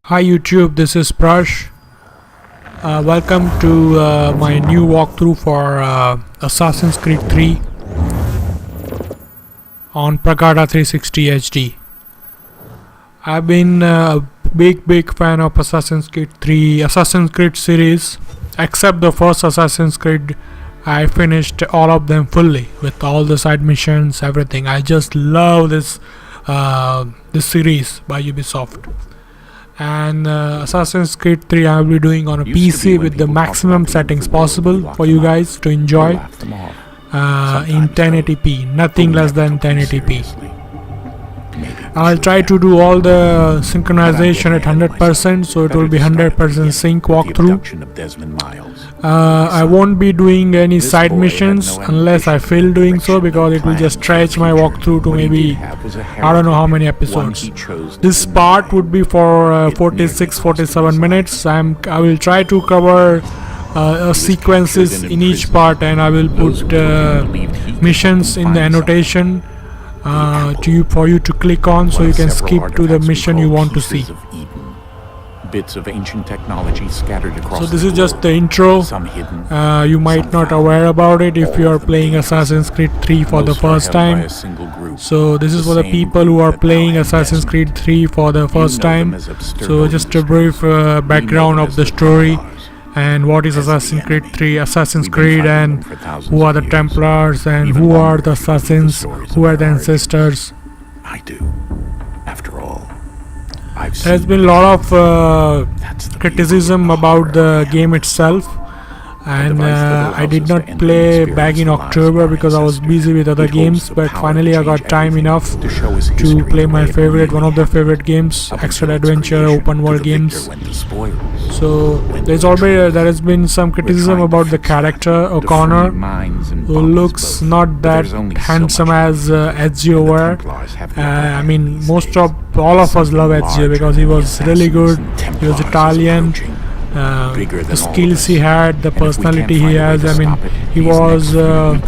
Hi YouTube, this is Prash. Welcome to my new walkthrough for Assassin's Creed 3 on Prakata 360 HD. I've been a big fan of Assassin's Creed series, except the first Assassin's Creed. I finished all of them fully with all the side missions, everything. I just love this series by Ubisoft. And Assassin's Creed 3 I will be doing on a PC with the maximum settings possible for you guys to enjoy in 1080p, nothing less than 1080p. I'll try to do all the synchronization at 100%, so it will be 100% sync walkthrough. I won't be doing any side missions unless I feel doing so, because it will just stretch my walkthrough to maybe I don't know how many episodes. This part would be for 46-47 minutes. I will try to cover sequences in each part, and I will put missions in the annotation for you to click on, so you can skip to the mission you want to see. Bits of ancient technology scattered across. So this is just the intro. You might not aware about it if you are playing Assassin's Creed 3 for the first time. So this is for the people who are playing Assassin's Creed 3 for the first time. So just a brief background of the story and what is Assassin's Creed, and who are the Templars, and who are the assassins, who are the ancestors. I do. After all, there's been a lot of criticism about the game itself, and I did not play back in October because I was busy with other games, but finally I got time enough to play my favorite, one of the favorite games, action adventure open world games. So there has been some criticism about the character O'Connor, who looks not that handsome as Ezio were. I mean, all of us love Ezio because he was really good. He was Italian. The skills he had, the personality he has, I mean, he was a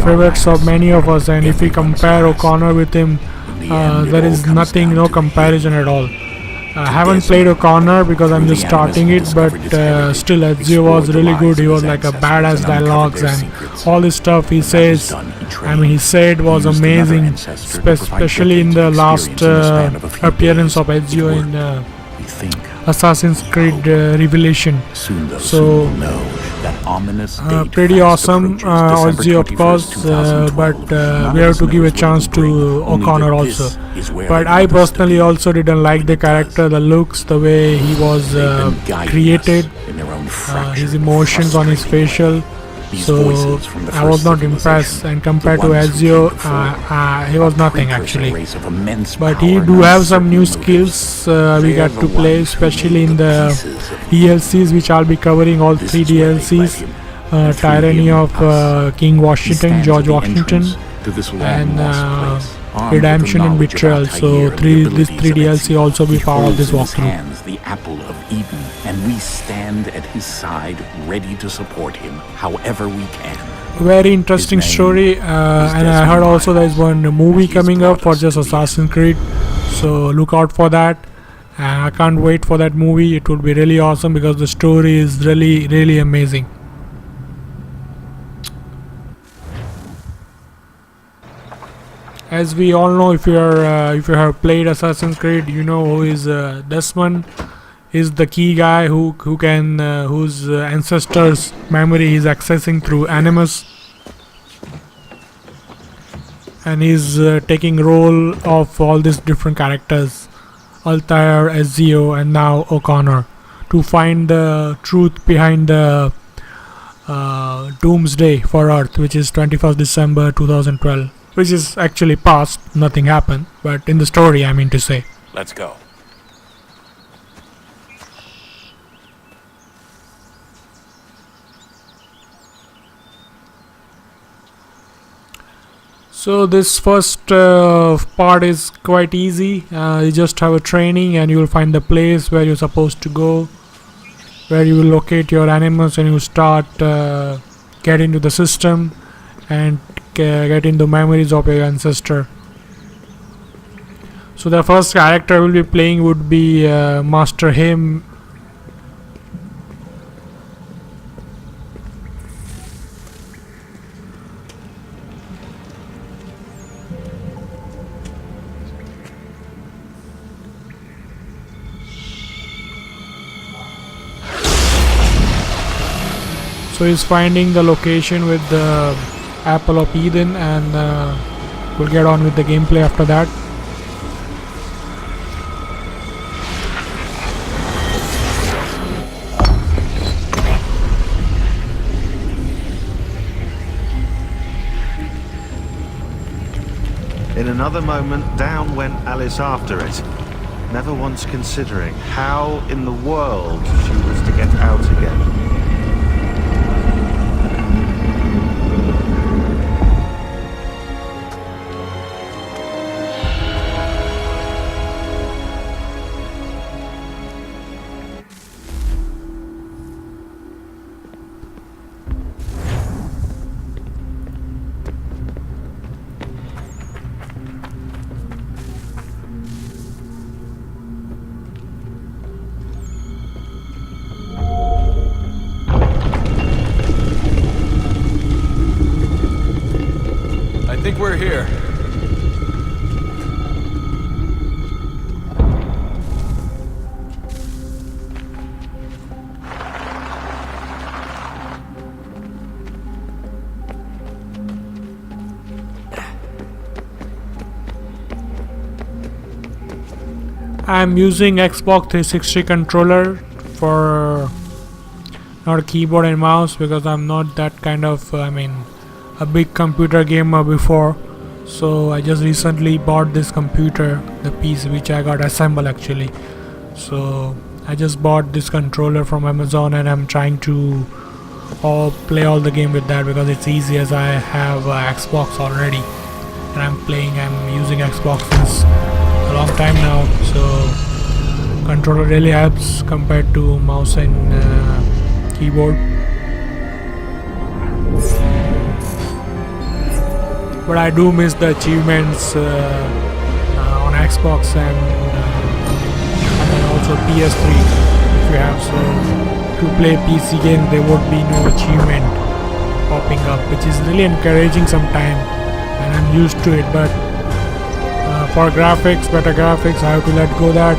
favorite of many of us, and if we compare O'Connor with him, there is no comparison at all. I haven't played O'Connor because I'm just starting it, but still Ezio was really good. He was like a badass dialogues, and all this stuff he says, I mean, he said was amazing, especially in the last appearance of Ezio in Assassin's Creed Revelation. So pretty awesome, Ezio of course, but we have to give a chance to O'Connor also. But I personally also didn't like the character, the looks, the way he was created, his emotions on his facial. So I was not impressed, and compared to Ezio, he was nothing actually. But he do have some new skills we got to play, especially in the DLCs, which I'll be covering all 3 DLCs. Tyranny of King Washington, George Washington, and Redemption and Betrayal. So this 3 DLC also be part of this walkthrough. The apple of Eden, and we stand at his side, ready to support him however we can. Very interesting story, and I heard also there is one movie coming up for just Assassin's Creed, so look out for that. I can't wait for that movie. It will be really awesome because the story is really amazing. As we all know, if you have played Assassin's Creed, you know who is Desmond. Is the key guy whose ancestors' memory is accessing through Animus, and he's taking role of all these different characters, Altair, Ezio, and now O'Connor, to find the truth behind the Doomsday for Earth, which is 21st December 2012. Which is actually past, nothing happened, but in the story I mean to say. Let's go. So this first part is quite easy. You just have a training, and you will find the place where you're supposed to go, where you will locate your Animus, and you start get into the system and get into memories of your ancestor. So the first character I will be playing would be Master Him. So he's finding the location with the Apple of Eden, and we'll get on with the gameplay after that. In another moment, down went Alice after it, never once considering how in the world she was to get out again. I think we're here. I'm using Xbox 360 controller for not keyboard and mouse because I'm not that kind of a big computer gamer before. So I just recently bought this computer, the piece which I got assembled actually. So I just bought this controller from Amazon and I'm trying to play all the game with that because it's easy as I have Xbox already and I'm using Xbox since a long time now, so controller really helps compared to mouse and keyboard. But I do miss the achievements on Xbox and then also PS3 if you have. So to play PC games there would be no achievement popping up, which is really encouraging sometimes, and I'm used to it. But for graphics, better graphics, I have to let go that.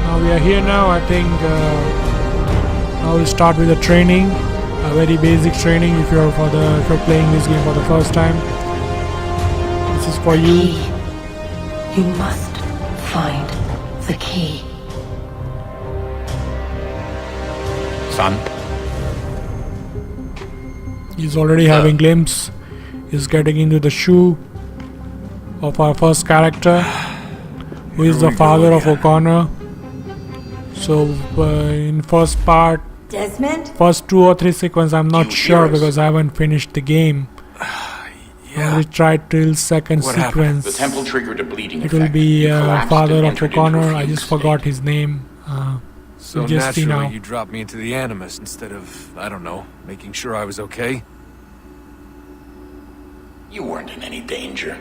Now we are here now. I think now we'll start with the training. A very basic training if you're playing this game for the first time. This is for you. You must find the key. Son? He's already having glimpse. He's getting into the shoe of our first character, who is the father of O'Connor. So in first part, Desmond? first 2 or 3 sequence, I'm not sure because I haven't finished the game. I only tried till second sequence. The temple triggered a bleeding It will effect. be He collapsed father and of entered into a O'Connor. I fugue just forgot state. his name. So just see naturally now. you dropped me into the Animus instead of, I don't know, making sure I was okay? You weren't in any danger.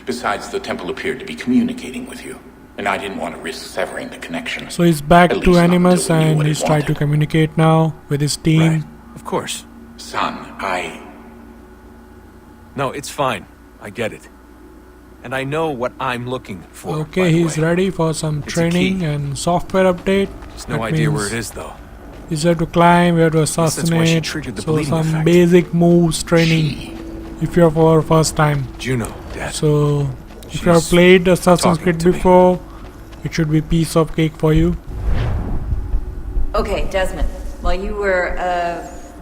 Besides, the temple appeared to be communicating with you, and I didn't want to risk severing the connection. So he's back At to least not Animus until we knew and what he's it trying to wanted. communicate now with his team. Right. Of course. Son, No, it's fine. I get it. And I know what I'm looking for. by Okay, the he's way. ready for some It's a training key. and software update. There's no That idea where means it is, though. You have to climb, you have to that's why she assassinate. triggered the So bleeding some effect. basic moves training She. if you're for first time. Juno, Dad. So if you have She's played Assassin's talking Creed to me. before, it should be piece of cake for you. Okay, Desmond. While you were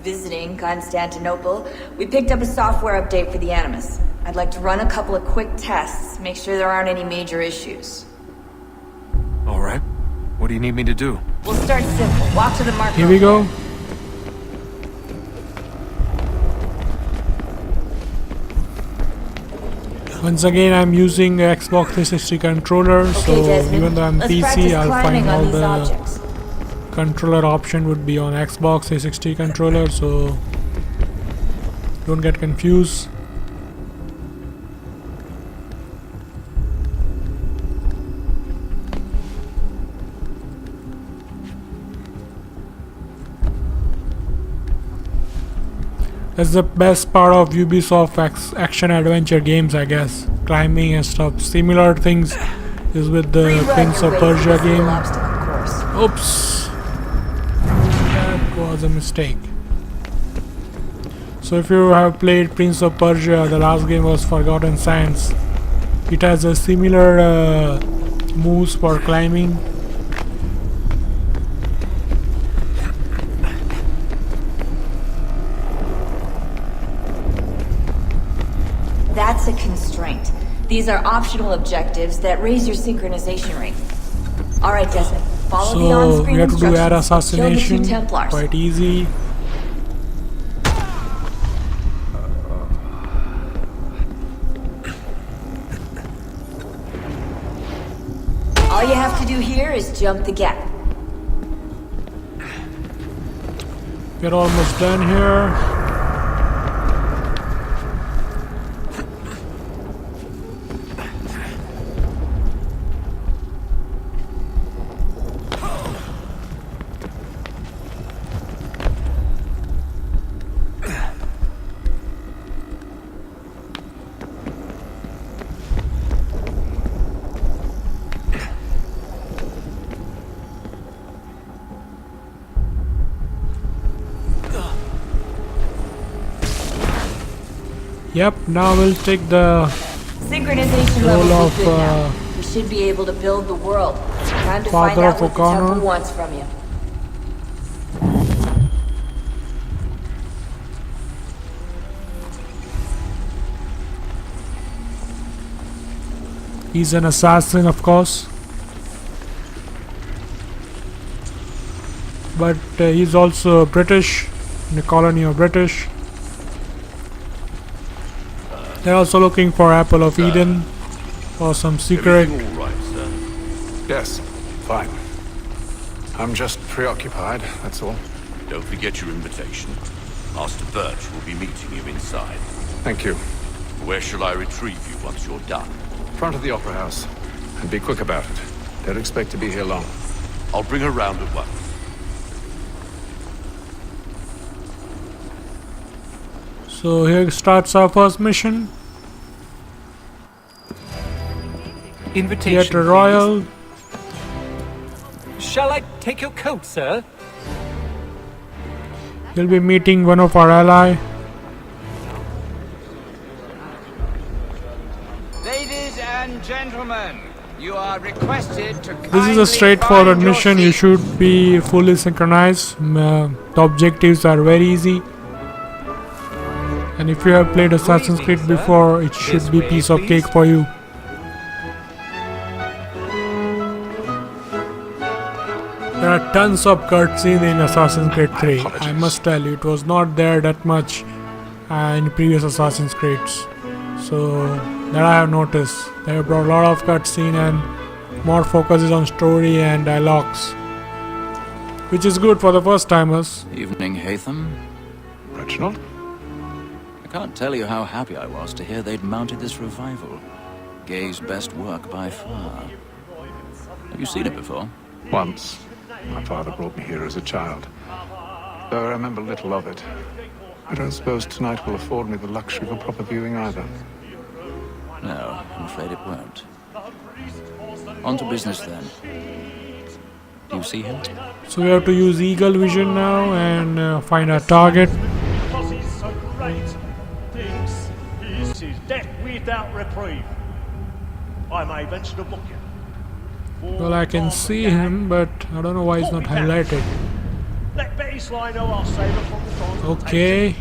visiting Constantinople, we picked up a software update for the Animus. I'd like to run a couple of quick tests, make sure there aren't any major issues. All right. What do you need me to do? We'll start simple. Walk to the marker. Here we go. Once again, I'm using Xbox 360 controller, so Okay, Desmond. even though I'm Let's PC, practice I'll climbing find on all these the objects. controller option would be on Xbox 360 controller, so don't get confused. That's the best part of Ubisoft action adventure games, I guess. Climbing and stuff. Similar things is with the Prince of Persia game. Oops, that was a mistake. So if you have played Prince of Persia, the last game was Forgotten Sands. It has a similar moves for climbing. That's a constraint. These are optional objectives that raise your synchronization rate. Alright, Desmond, follow the So on-screen we have to do air instructions. Kill the two assassination. Templars. Quite easy. All you have to do here is jump the gap. We're almost done here. Yep, now we'll take the Synchronization role level of is good now. We should be able to build the world. Time to find Father out of what the O'Connor. temple wants from you. He's an assassin, of course, but he's also British, in the colony of British. They're also looking for Apple of Eden or some secret. All right, sir. Yes, fine. I'm just preoccupied, that's all. Don't forget your invitation. Master Birch will be meeting you inside. Thank you. Where shall I retrieve you once you're done? Front of the Opera House. And be quick about it. Don't expect to be here long. I'll bring her round at once. So here starts our first mission. Invitation, Theatre Royal. please. Shall I take your coat, sir? You'll be meeting one of our ally. Ladies and gentlemen, you are requested to This is a straightforward mission. You should be fully synchronized. The objectives are very easy. And if you have played Assassin's Creed before, it should be piece of cake for you. There are tons of cutscenes in Assassin's Creed 3. I must tell you, it was not there that much in previous Assassin's Creeds. So that I have noticed. They have brought a lot of cutscene and more focuses on story and dialogues, which is good for the first timers. Evening, Hatham. Reginald? I can't tell you how happy I was to hear they'd mounted this revival. Gay's best work by far. Have you seen it before? Once. My father brought me here as a child. Though I remember little of it. I don't suppose tonight will afford me the luxury of a proper viewing either. No, I'm afraid it won't. On to business then. Do you see him? So we have to use Eagle Vision now and find our target. Because he's so great, thinks this is death without reprieve. I may venture to book you. Well, I can see him, but I don't know why he's not highlighted. Let Betty Sly know I'll save her from the transportation. Okay.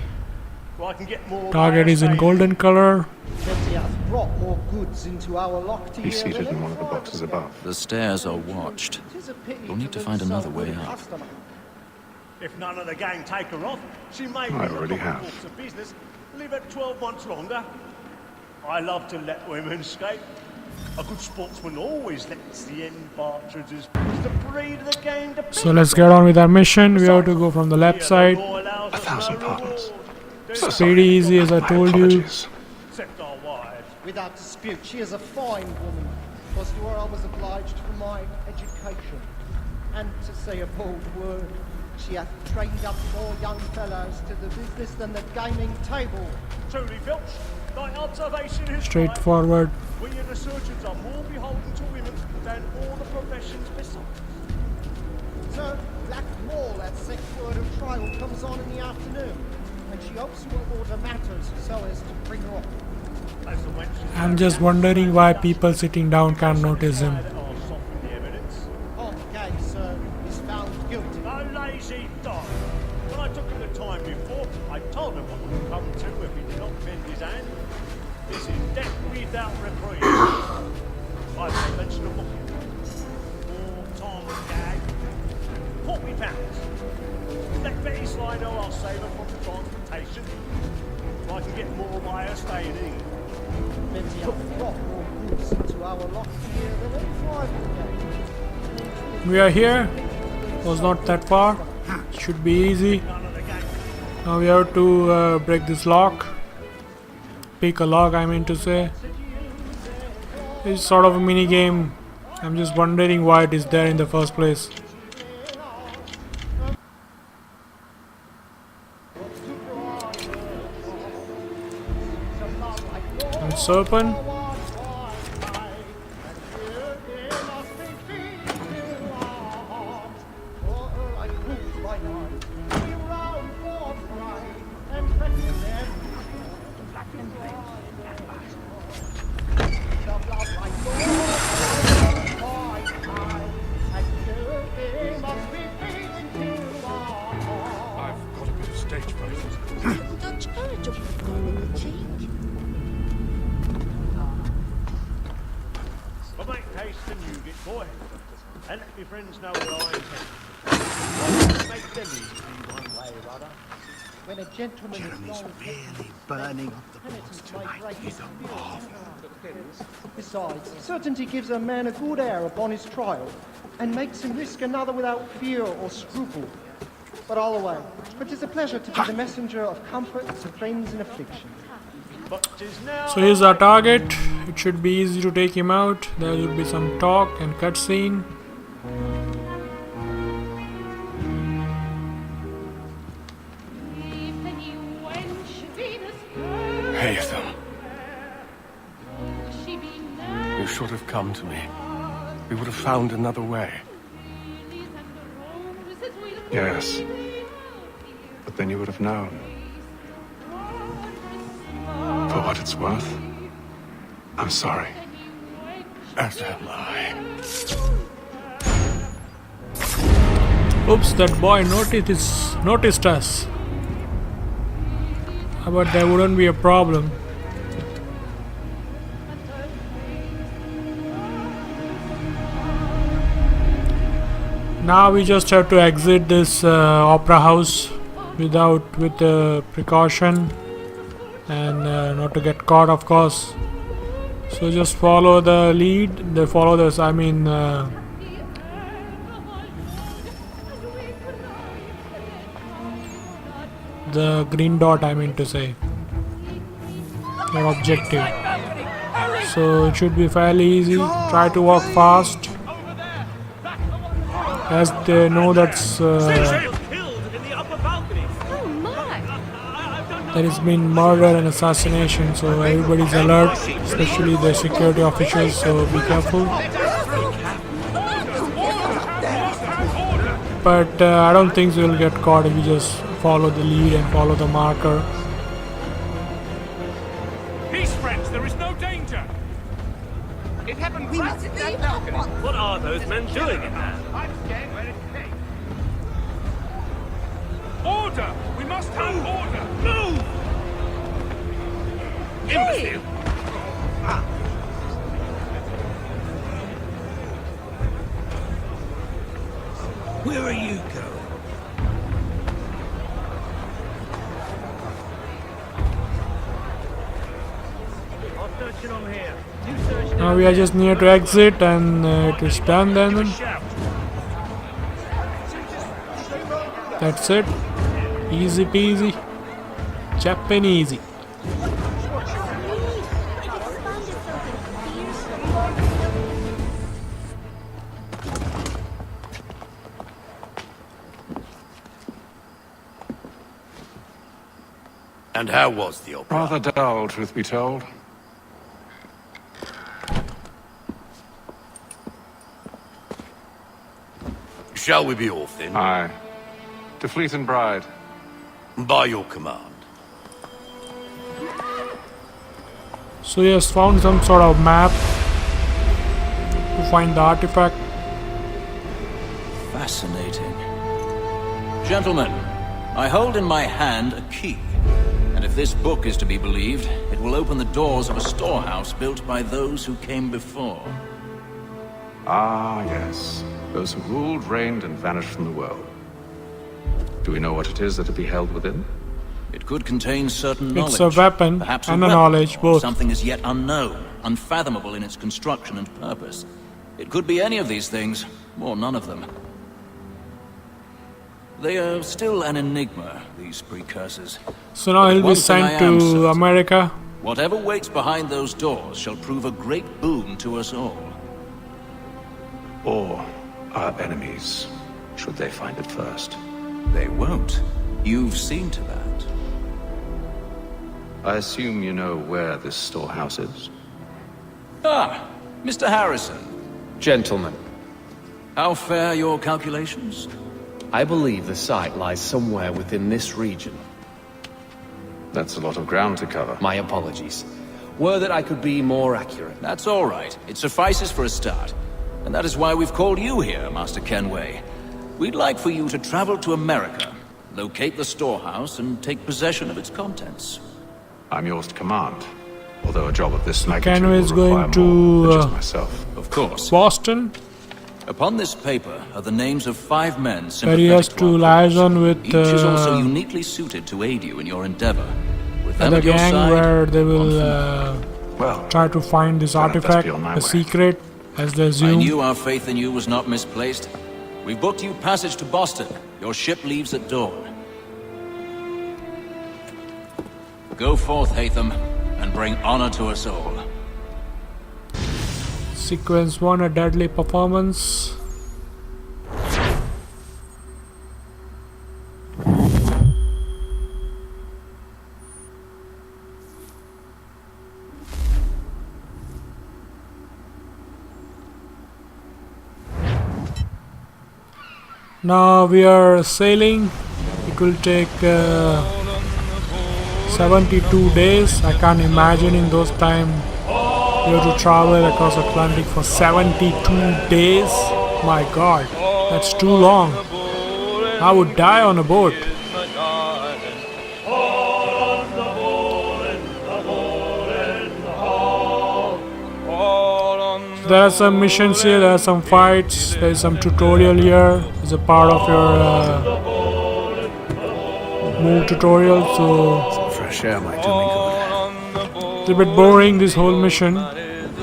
So I can get more Target is in golden color. Betty has brought more goods into our lock to He's seated in one of the boxes above. The stairs are watched. You'll need to find another way up. If none of the gang take her off, she may I already have. of business, live at 12 months longer. I love to let women escape. A good sportsman always lets the end partridges push the breed of the game to So let's get on with our mission. We have to go from the left side. 1,000 pardons. It's pretty easy, as I told you. Except our wives. Without dispute, she is a fine woman. Was to her I was obliged for my education. And to say a bold word, She hath trained up more young fellows to the business than the gaming table. Truly, Filch, thy observation is Straightforward. right. We and the surgeons are more beholden to women than all the professions besides. Sir, Black Wall, that sick word of trial, comes on in the afternoon, and she hopes you will order matters so as to bring her up. As the wench is I'm just wondering why people sitting down can't notice him. On Gay, sir, is found guilty. A lazy dog. When I took him the time before, I told him what would come to if he did not bend his hand. This is death without reprieve. I will mention a book. Poor Tom Gag. £40. Let Betty Slide know I'll save her from the transportation. So I can get more by her staying in. Betty hath brought more goods into our lock here than any rival game. We are here. Was not that far. Should be easy. Now we have to break this lock. Pick a lock, I mean to say. It's sort of a mini game. I'm just wondering why it is there in the first place. And serpent. But make haste and you get boy. And let your friends know what I intend. Make them easy one way or other. When a gentleman is long really burning up the boards tonight. He's a marvel. Besides, certainty gives a man a good air upon his trial, and makes him risk another without fear or scruple. But all away, for 'tis a pleasure to be the messenger of comfort to friends in affliction. So here's our target. It should be easy to take him out. There will be some talk and cutscene. Haytham. You should have come to me. We would have found another way. Yes. But then you would have known. For what it's worth, I'm sorry. As am I. Oops, that boy noticed us. But there wouldn't be a problem. Now we just have to exit this opera house with precaution and not to get caught, of course. So just follow the lead. Follow this. I mean. The green dot, I mean to say, your objective. So it should be fairly easy. Try to walk fast, as they know that's there has been murder and assassination, so everybody's alert, especially the security officials, so be careful. But I don't think we'll get caught if we just follow the lead and follow the marker. Peace, friends, there is no danger. It happened right at that balcony. What are those men doing in there? I'm scared where it's heading. Order! We must have order! Move! Imbecile! Where are you going? Now we are just near to exit, and it is done then. That's it. Easy peasy. Japanesey. And how was the opera? Rather dull, truth be told. Shall we be off then? Aye. To Fleet and Bride. By your command. So he has found some sort of map to find the artifact. Fascinating. Gentlemen, I hold in my hand a key. And if this book is to be believed, it will open the doors of a storehouse built by those who came before. Ah, yes. Those who ruled, reigned, and vanished from the world. Do we know what it is that will be held within? It could contain certain knowledge. It's a weapon perhaps and a weapon, knowledge, or both. something as yet unknown, unfathomable in its construction and purpose. It could be any of these things, or none of them. They are still an enigma, these precursors. So now he'll be One thing I sent am to certain. America. Whatever waits behind those doors shall prove a great boon to us all. Or our enemies, should they find it first? They won't. You've seen to that. I assume you know where this storehouse is? Ah, Mr. Harrison. Gentlemen, How fare your calculations? I believe the site lies somewhere within this region. That's a lot of ground to cover. My apologies. Were that I could be more accurate. That's all right. It suffices for a start. And that is why we've called you here, Master Kenway. We'd like for you to travel to America, locate the storehouse, and take possession of its contents. I'm yours to command. Although a job of this magnitude Kenway is will require going more to than just myself. Of course. Boston, Upon this paper are the names of 5 men where sympathetic he has to our cause. liaison with Each is also uniquely suited to aid you in your endeavor. With them the at your gang side, where they will Well, try to find this then it best artifact, be on my the way. secret, as they I assume. knew our faith in you was not misplaced. We've booked you passage to Boston. Your ship leaves at dawn. Go forth, Hatham, and bring honor to us all. Sequence 1, a deadly performance. Now we are sailing. It will take 72 days. I can't imagine in those time you have to travel across Atlantic for 72 days. My god, that's too long. I would die on a boat. There are some missions here, there are some fights, there is some tutorial here. It's a part of your move tutorial, so Fresh air might do me good. it's a bit boring, this whole mission.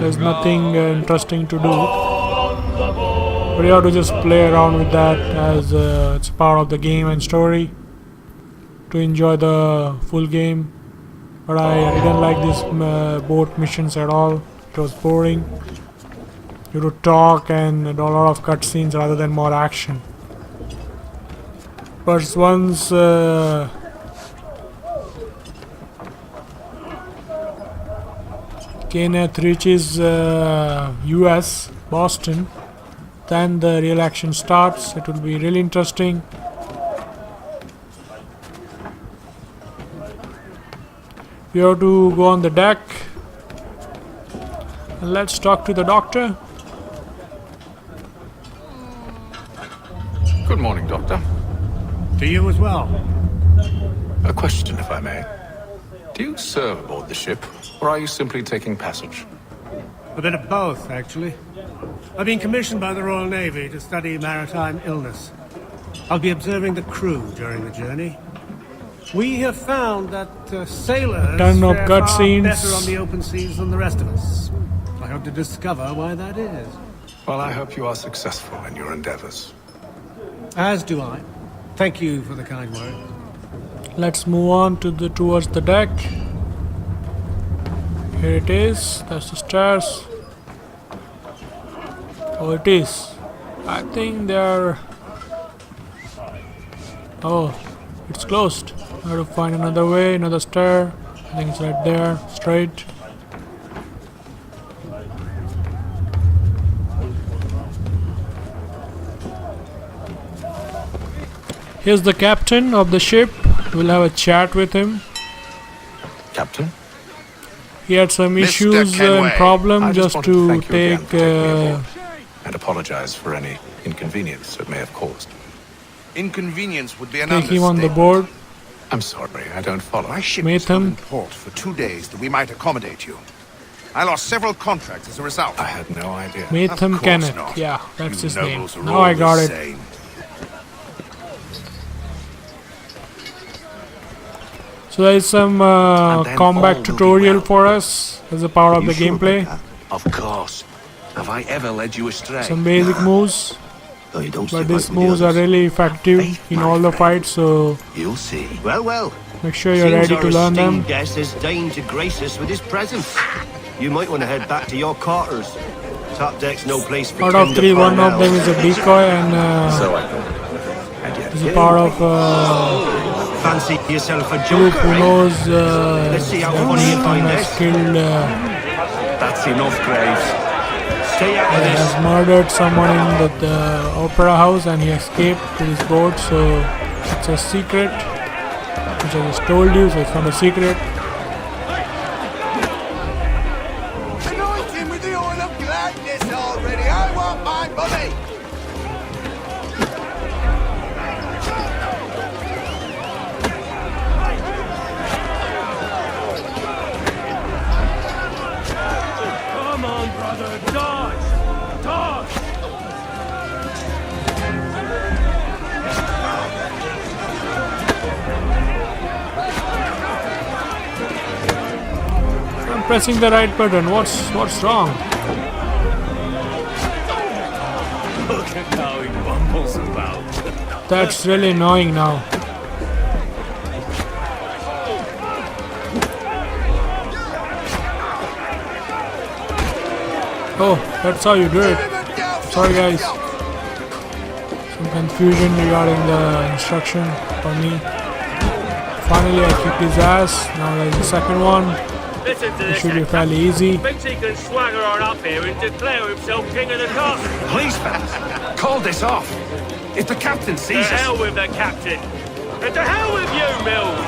There's nothing interesting to do. But you have to just play around with that as it's part of the game and story to enjoy the full game. But I didn't like these boat missions at all. It was boring. You have to talk and a lot of cutscenes rather than more action. But once Kenneth reaches US, Boston, then the real action starts. It will be really interesting. We have to go on the deck. And let's talk to the doctor. Good morning, Doctor. To you as well. A question, if I may. Do you serve aboard the ship, or are you simply taking passage? A bit of both, actually. I've been commissioned by the Royal Navy to study maritime illness. I'll be observing the crew during the journey. We have found that sailors Ton of fare far cutscenes. better on the open seas than the rest of us. I hope to discover why that is. Well, I hope you are successful in your endeavors. As do I. Thank you for the kind words. Let's move on towards the deck. Here it is. That's the stairs. Oh, it is. I think they're. Oh, It's closed. I have to find another way, another stair. I think it's right there, straight. Here's the captain of the ship. We'll have a chat with him. Captain? He had some issues and problems just to take and apologize for any inconvenience it may have caused. Inconvenience would be an take him on the understatement. board. I'm sorry, I don't follow. My ship was held Matham. in port for 2 days that we might accommodate you. I lost several contracts as a result. I had no idea. Matham Of course Kenneth. not. Yeah, that's You his name. nobles are Now all I got the it. same. So there is some combat tutorial for us as a part of the gameplay. Of course. Have I ever led you astray? Some basic moves. But these moves are really effective in all the fights, so You'll see. Well. make sure you're ready to learn them. Guest has deigned to grace us with his presence. You might want to head back to your quarters. Top deck's no place for Out of tender three, one of them parnell's. is a decoy and is a part of Fancy yourself a group joker, who eh? knows Let's see how funny you find has this. killed, That's enough, Graves. Stay out of this. has murdered someone in the opera house and he escaped with his boat, so it's a secret, which I just told you, so it's not a secret. Anoint him with the oil of gladness already. I want my money. Come on, brother, dodge! Dodge! I'm pressing the right button. What's wrong? Look at how he bumbles about. That's really annoying now. Oh, that's how you do it. Sorry guys. Some confusion regarding the instruction for me. Finally I kicked his ass. Now there's the second one. Listen to It this. should be fairly easy. Thinks he can swagger on up here and declare himself king of the castle. Please, fellas, call this off. If the captain To sees us... hell with the captain. And to hell with you, Mills.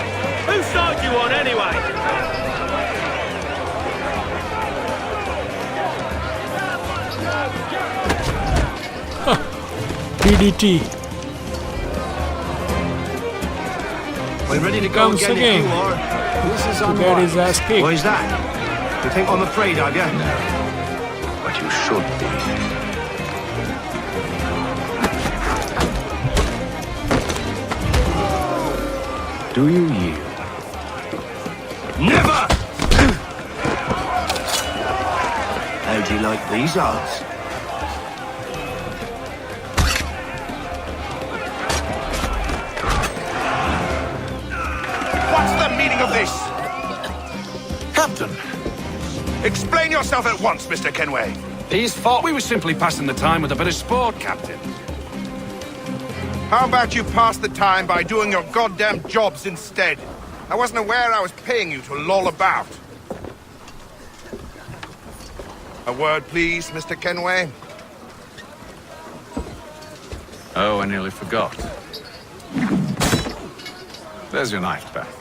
Whose side you on anyway? DDT. We're ready to go Comes again again. if you are. This is To get unwise. his ass kicked. Why is that? You think I'm afraid of you? But you should be. Do you yield? Never! How do you like these odds? What's the meaning of this? Captain! Explain yourself at once, Mr. Kenway. He's thought we were simply passing the time with a bit of sport, Captain. How about you pass the time by doing your goddamn jobs instead? I wasn't aware I was paying you to loll about. A word, please, Mr. Kenway. Oh, I nearly forgot. There's your knife, Beth.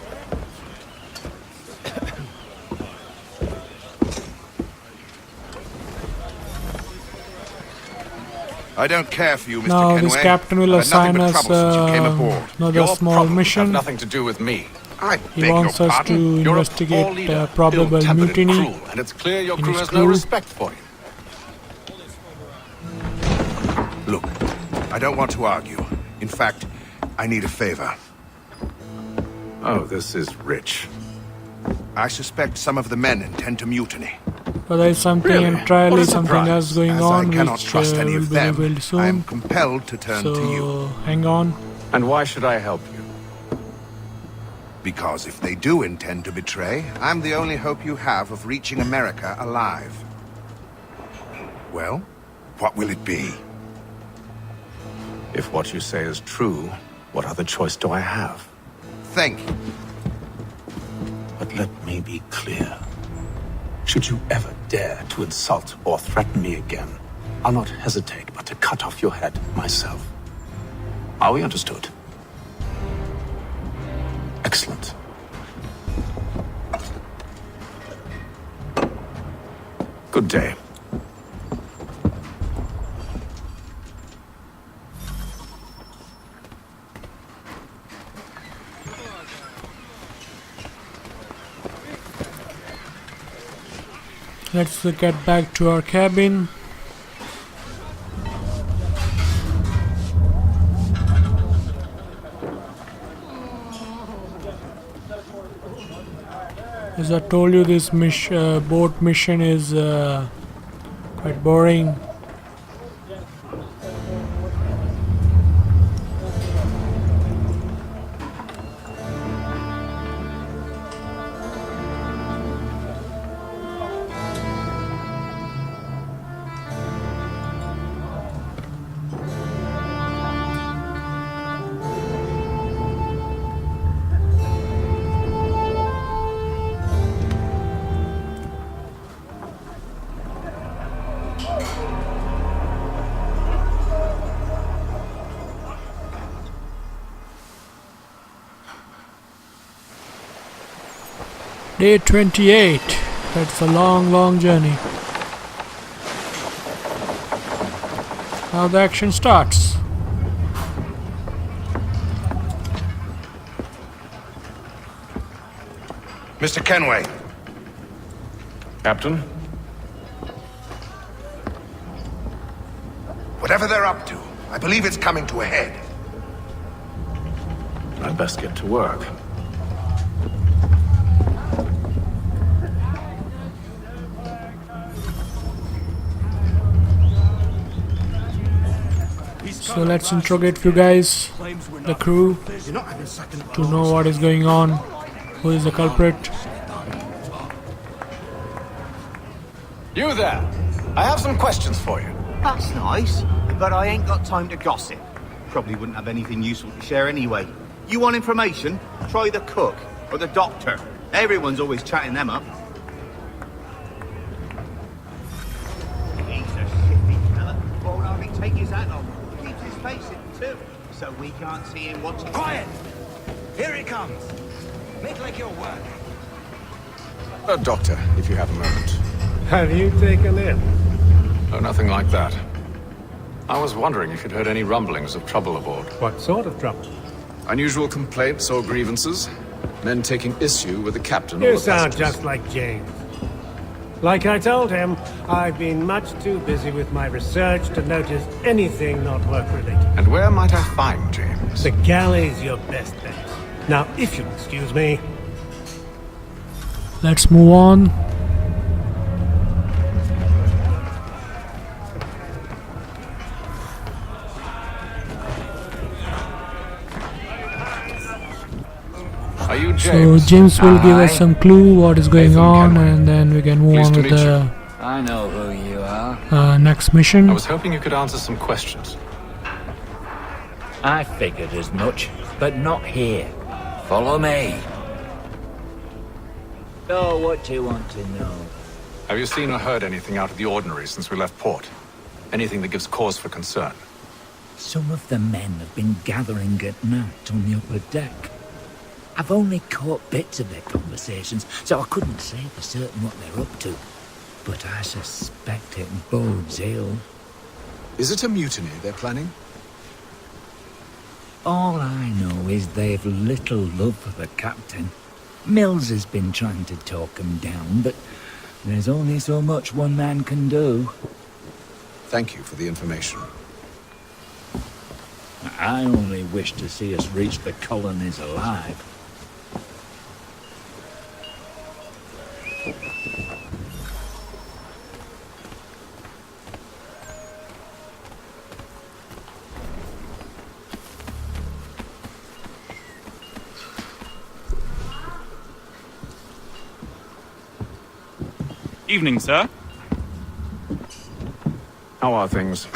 I don't care for you, Mr. Now Kenway. this captain will I've had nothing assign but us trouble since you came aboard. another Your small problems mission. have nothing to do with me. I He beg wants your us pardon. to You're a poor investigate leader, probable ill-tempered and mutiny. cruel, and it's clear your in crew his has no crew. respect for you. Look, I don't want to argue. In fact, I need a favor. Oh, this is rich. I suspect some of the men intend to mutiny. But there is something Really? What entirely a something surprise. else going As on I cannot which trust any will of be them, revealed I am soon. compelled to turn to you. So hang on. And why should I help you? Because if they do intend to betray, I'm the only hope you have of reaching America alive. Well, what will it be? If what you say is true, what other choice do I have? think. But let me be clear. Should you ever dare to insult or threaten me again, I'll not hesitate but to cut off your head myself. Are we understood? Excellent. Good day. Let's get back to our cabin. As I told you, this boat mission is quite boring. Day 28. That's a long journey. Now the action starts. Mr. Kenway. Captain? Whatever they're up to, I believe it's coming to a head. I'd best get to work. So let's interrogate you guys, the crew, to know what is going on, who is the culprit. You there! I have some questions for you. That's nice, but I ain't got time to gossip. Probably wouldn't have anything useful to share anyway. You want information? Try the cook or the doctor. Everyone's always chatting them up. He's a shifty fella. Won't hardly take his hat off. Keeps his face in too, so we can't see him watching. Quiet! Here he comes. Make like your work. Doctor, if you have a moment. Have you taken in? Oh, nothing like that. I was wondering if you'd heard any rumblings of trouble aboard. What sort of trouble? Unusual complaints or grievances? Men taking issue with the captain or You the sound passengers? just like James. Like I told him, I've been much too busy with my research to notice anything not work-related. And where might I find James? The galley's your best bet. Now, if you'll excuse me... Let's move on. Are you So James? James will give us some clue what is going on, and then we can move on with the I know who you are. next mission. I was hoping you could answer some questions. I figured as much, but not here. Follow me. So, what do you want to know? Have you seen or heard anything out of the ordinary since we left port? Anything that gives cause for concern? Some of the men have been gathering at night on the upper deck. I've only caught bits of their conversations, so I couldn't say for certain what they're up to. But I suspect it bodes ill. Is it a mutiny they're planning? All I know is they've little love for the captain. Mills has been trying to talk him down, but there's only so much one man can do. Thank you for the information. I only wish to see us reach the colonies alive. Evening, sir. How are things?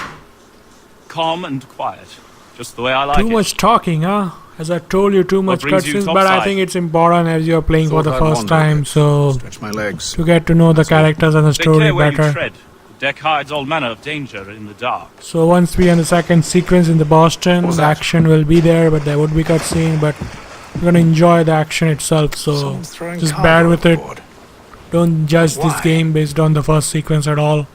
Calm and quiet. Just the way I like it. Too much talking, huh? As I told you, too much cutscenes, but I think it's important as you're playing for the first time, so to get to know the characters and the story better. The deck hides all manner of danger in the dark. So once we are in the second sequence in the Boston, the action will be there, but there would be cutscene, but we're gonna enjoy the action itself, so just bear with it. Don't judge this game based on the first sequence at all.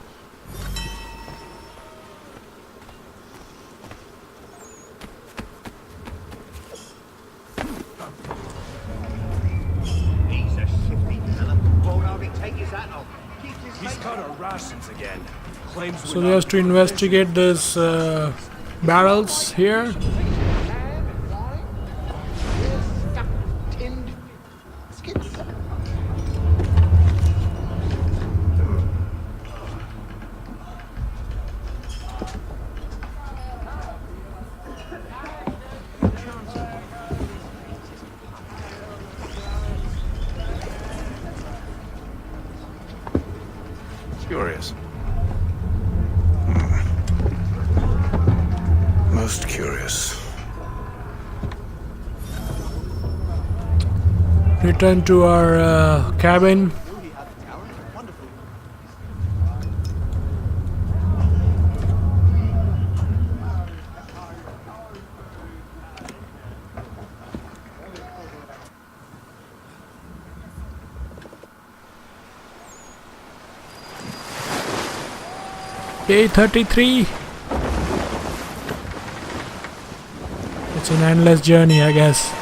So we have to investigate this barrels here. Curious. Most curious. Return to our cabin. Day 33. It's an endless journey, I guess.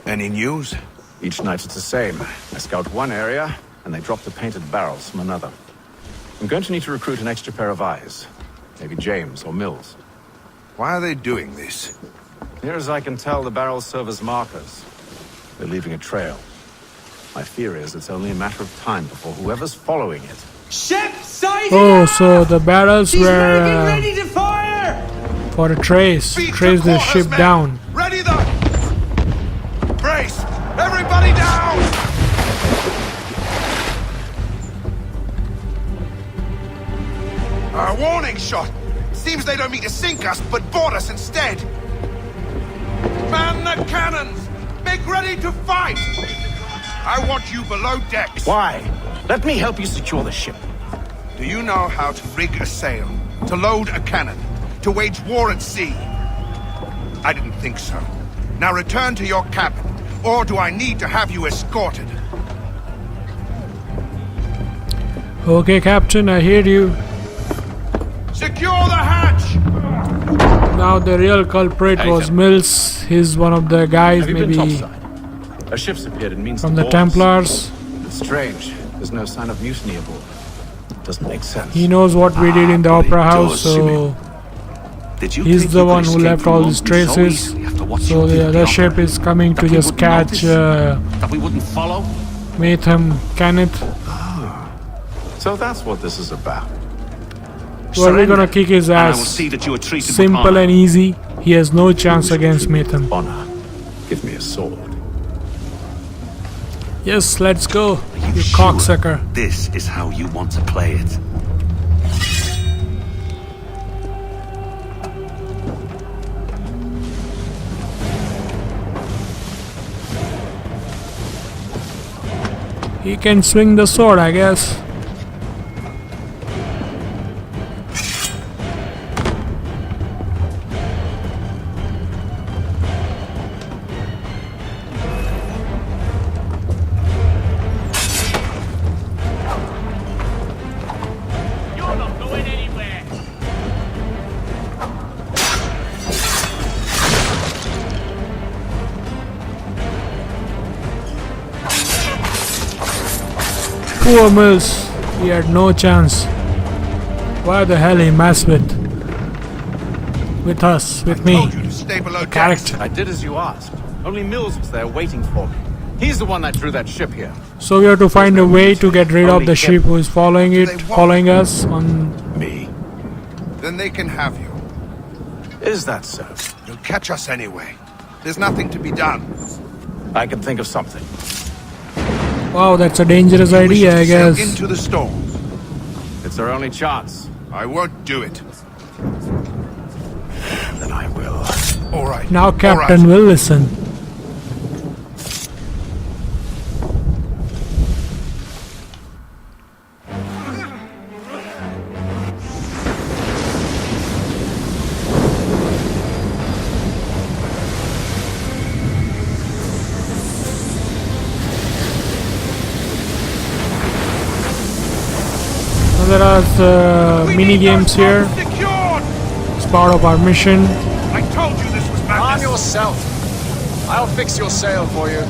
Any news? Each night it's the same. I scout one area, and they drop the painted barrels from another. I'm going to need to recruit an extra pair of eyes. Maybe James or Mills. Why are they doing this? Near as I can tell, the barrels serve as markers. They're leaving a trail. My fear is it's only a matter of time before whoever's following it. Ship sighted! Oh, so the barrels were ready to fire! for the trace the ship down. Ready the... Brace! Everybody down! A warning shot! Seems they don't mean to sink us, but board us instead! Man the cannons! Make ready to fight! I want you below decks! Why? Let me help you secure the ship. Do you know how to rig a sail? To load a cannon? To wage war at sea? I didn't think so. Now return to your cabin, or do I need to have you escorted? Okay, Captain, I hear you. Secure the hatch! Now the real culprit was Mills. He's one of the guys, maybe A ship's appeared in means from the Templars. It's strange. There's no sign of mutiny aboard. Doesn't make sense. He knows what we did in the Opera House, so he's the one who left all these traces. So the other ship is coming to just catch that we wouldn't follow? Mayhem Kenneth. So that's what this is about. So we're gonna kick his ass. Simple and easy. He has no chance against Mayhem. Honor. Give me a sword. Yes, let's go, you cocksucker. This is how you want to play it. He can swing the sword, I guess. Poor Mills, he had no chance. Why the hell he messed with us, with me? Character. I did as you asked. Only Mills was there waiting for me. He's the one that drew that ship here. So we have to find a way to get rid of the ship who is following us on me. Then they can have you. Is that so? You'll catch us anyway. There's nothing to be done. I can think of something. Wow, that's a dangerous idea, I guess. Into the storm. It's our only chance. I won't do it. Then I will. All right. Now Captain will listen. There are mini games here. It's part of our mission. I told you this was madness. Arm yourself. I'll fix your sail for you.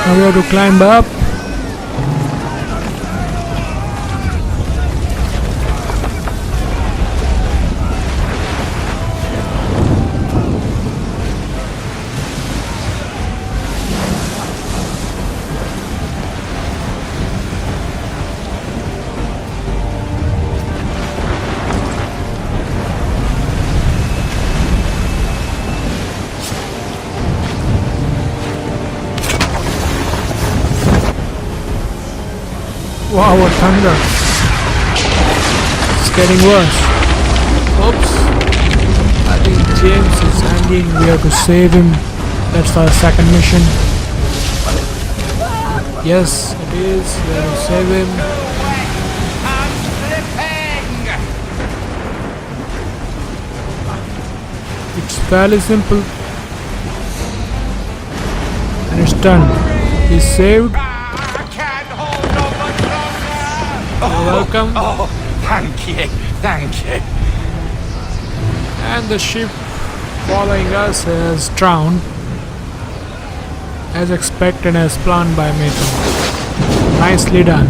Now we have to climb up. Wow, what thunder! It's getting worse. Oops! I think James is hanging. We have to save him. That's our second mission. Yes, it is. We have to save him. It's fairly simple. And it's done. He's saved. You're welcome. Oh, thank you, thank you. And the ship following us has drowned, as expected, as planned by Mason. Nicely done.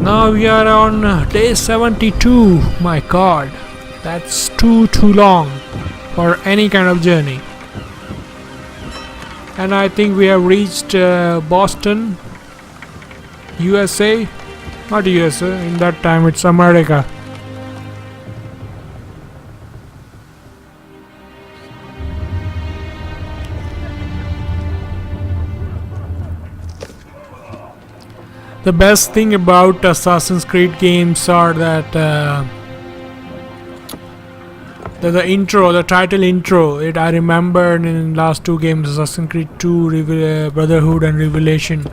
Now we are on day 72. My god, that's too long for any kind of journey. And I think we have reached Boston, USA. Not USA, in that time it's America. The best thing about Assassin's Creed games are that the intro, the title intro, I remember in last two games, Assassin's Creed 2, Brotherhood and Revelation,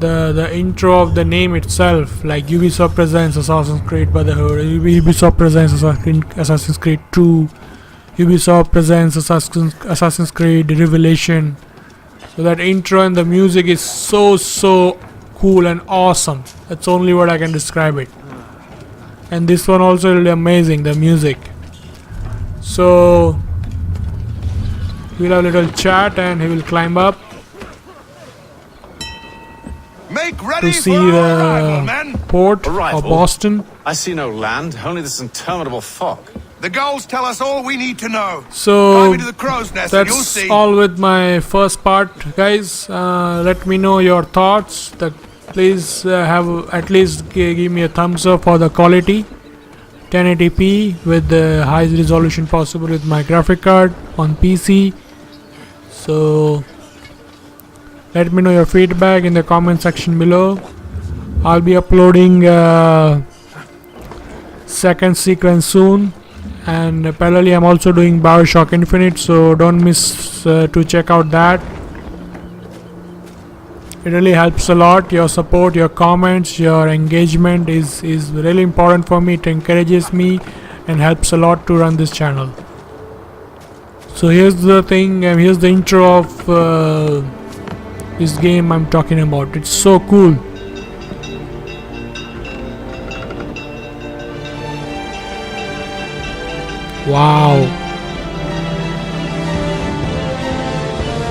the intro of the name itself, like Ubisoft presents Assassin's Creed Brotherhood, Ubisoft presents Assassin's Creed 2, Ubisoft presents Assassin's Creed Revelation. So that intro and the music is so cool and awesome. That's only what I can describe it. And this one also really amazing, the music. So we'll have a little chat and he will climb up to see the port of Boston. I see no land, only this interminable fog. The goals tell us all we need to know. So Climb into the crow's nest and you'll that's see. all with my first part, guys. Let me know your thoughts. Please have at least give me a thumbs up for the quality 1080p with the highest resolution possible with my graphic card on PC. So let me know your feedback in the comment section below. I'll be uploading second sequence soon, and parallelly I'm also doing Bioshock Infinite, so don't miss to check out that. It really helps a lot. Your support, your comments, your engagement is really important for me. It encourages me and helps a lot to run this channel. So here's the thing, here's the intro of this game I'm talking about. It's so cool. Wow,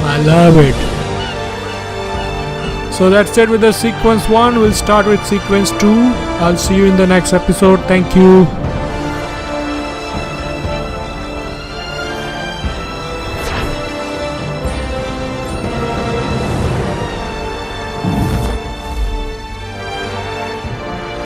I love it. So that's it with the sequence 1. We'll start with sequence 2. I'll see you in the next episode. Thank you.